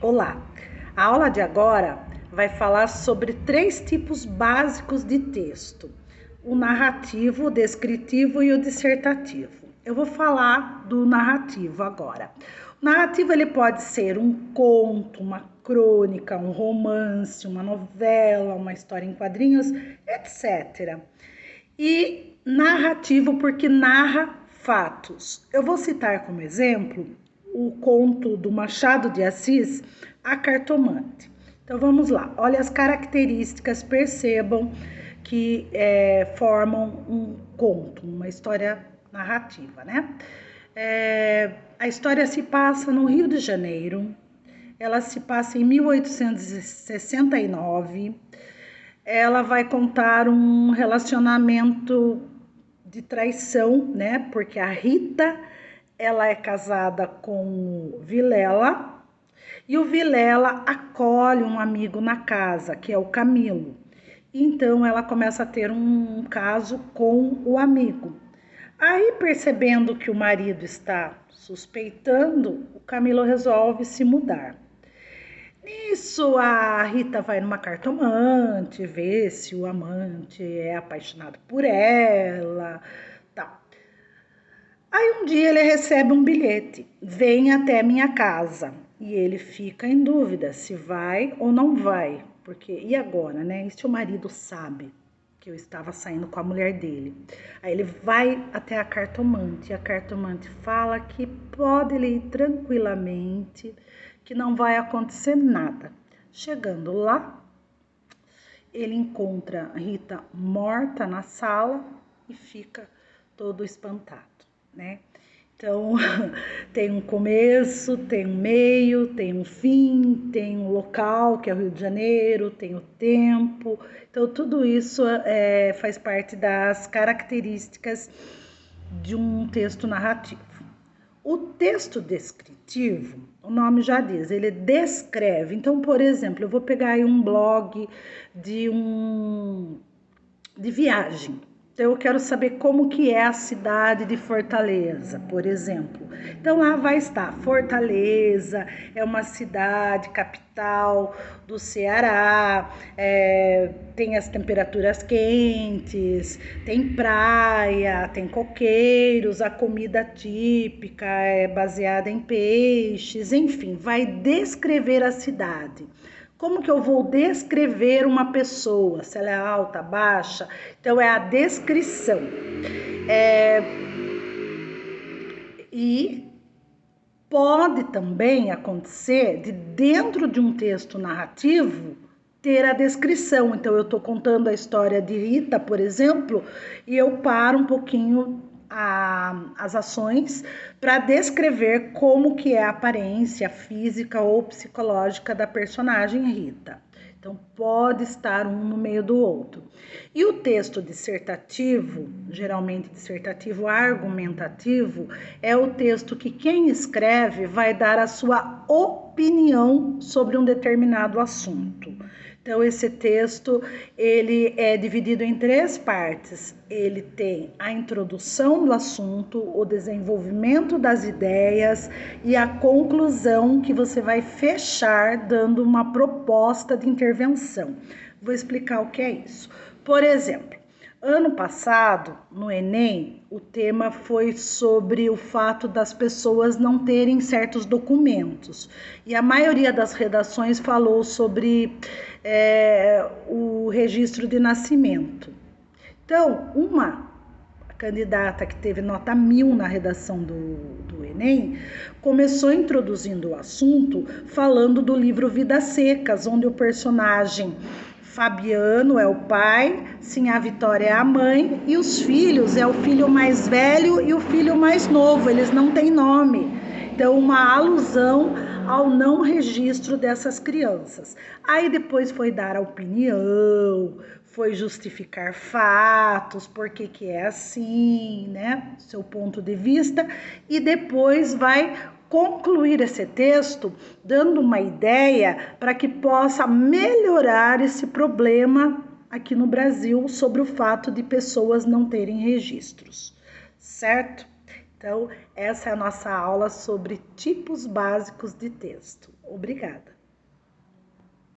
Olá! A aula de agora vai falar sobre 3 tipos básicos de texto: o narrativo, o descritivo e o dissertativo. Eu vou falar do narrativo agora. O narrativo ele pode ser um conto, uma crônica, um romance, uma novela, uma história em quadrinhos, etc. E narrativo porque narra fatos. Eu vou citar como exemplo o conto do Machado de Assis, A Cartomante. Então vamos lá, olha as características, percebam que formam um conto, uma história narrativa, né? A história se passa no Rio de Janeiro, ela se passa em 1869, ela vai contar um relacionamento de traição, né? Porque a Rita, ela é casada com o Vilela e o Vilela acolhe um amigo na casa, que é o Camilo. Então ela começa a ter um caso com o amigo. Aí, percebendo que o marido está suspeitando, o Camilo resolve se mudar. Nisso, a Rita vai numa cartomante, vê se o amante é apaixonado por ela, tal. Aí um dia ele recebe um bilhete, vem até minha casa, e ele fica em dúvida se vai ou não vai, porque e agora, né? E se o marido sabe que eu estava saindo com a mulher dele? Aí ele vai até a cartomante, e a cartomante fala que pode ele ir tranquilamente, que não vai acontecer nada. Chegando lá, ele encontra a Rita morta na sala e fica todo espantado, né? Então, tem um começo, tem um meio, tem um fim, tem um local, que é o Rio de Janeiro, tem o tempo. Então, tudo isso faz parte das características de um texto narrativo. O texto descritivo, o nome já diz, ele descreve. Então, por exemplo, eu vou pegar aí um blog de viagem. Então, eu quero saber como que é a cidade de Fortaleza, por exemplo. Então, lá vai estar Fortaleza, é uma cidade capital do Ceará, tem as temperaturas quentes, tem praia, tem coqueiros, a comida típica é baseada em peixes, enfim, vai descrever a cidade. Como que eu vou descrever uma pessoa? Se ela é alta, baixa? Então, é a descrição. E pode também acontecer de dentro de um texto narrativo ter a descrição. Então, eu estou contando a história de Rita, por exemplo, e eu paro um pouquinho as ações para descrever como que é a aparência física ou psicológica da personagem Rita. Então, pode estar um no meio do outro. E o texto dissertativo, geralmente dissertativo argumentativo, é o texto que quem escreve vai dar a sua opinião sobre um determinado assunto. Então, esse texto, ele é dividido em 3 partes. Ele tem a introdução do assunto, o desenvolvimento das ideias e a conclusão que você vai fechar dando uma proposta de intervenção. Vou explicar o que é isso. Por exemplo, ano passado, no Enem, o tema foi sobre o fato das pessoas não terem certos documentos. E a maioria das redações falou sobre o registro de nascimento. Então, uma candidata que teve nota 1000 na redação do Enem, começou introduzindo o assunto falando do livro Vidas Secas, onde o personagem Fabiano é o pai, sim, a Vitória é a mãe, e os filhos é o filho mais velho e o filho mais novo, eles não têm nome. Então, uma alusão ao não registro dessas crianças. Aí depois foi dar a opinião, foi justificar fatos, por que é assim, né? Seu ponto de vista, e depois vai concluir esse texto dando uma ideia para que possa melhorar esse problema aqui no Brasil sobre o fato de pessoas não terem registros, certo? Então, essa é a nossa aula sobre tipos básicos de texto. Obrigada.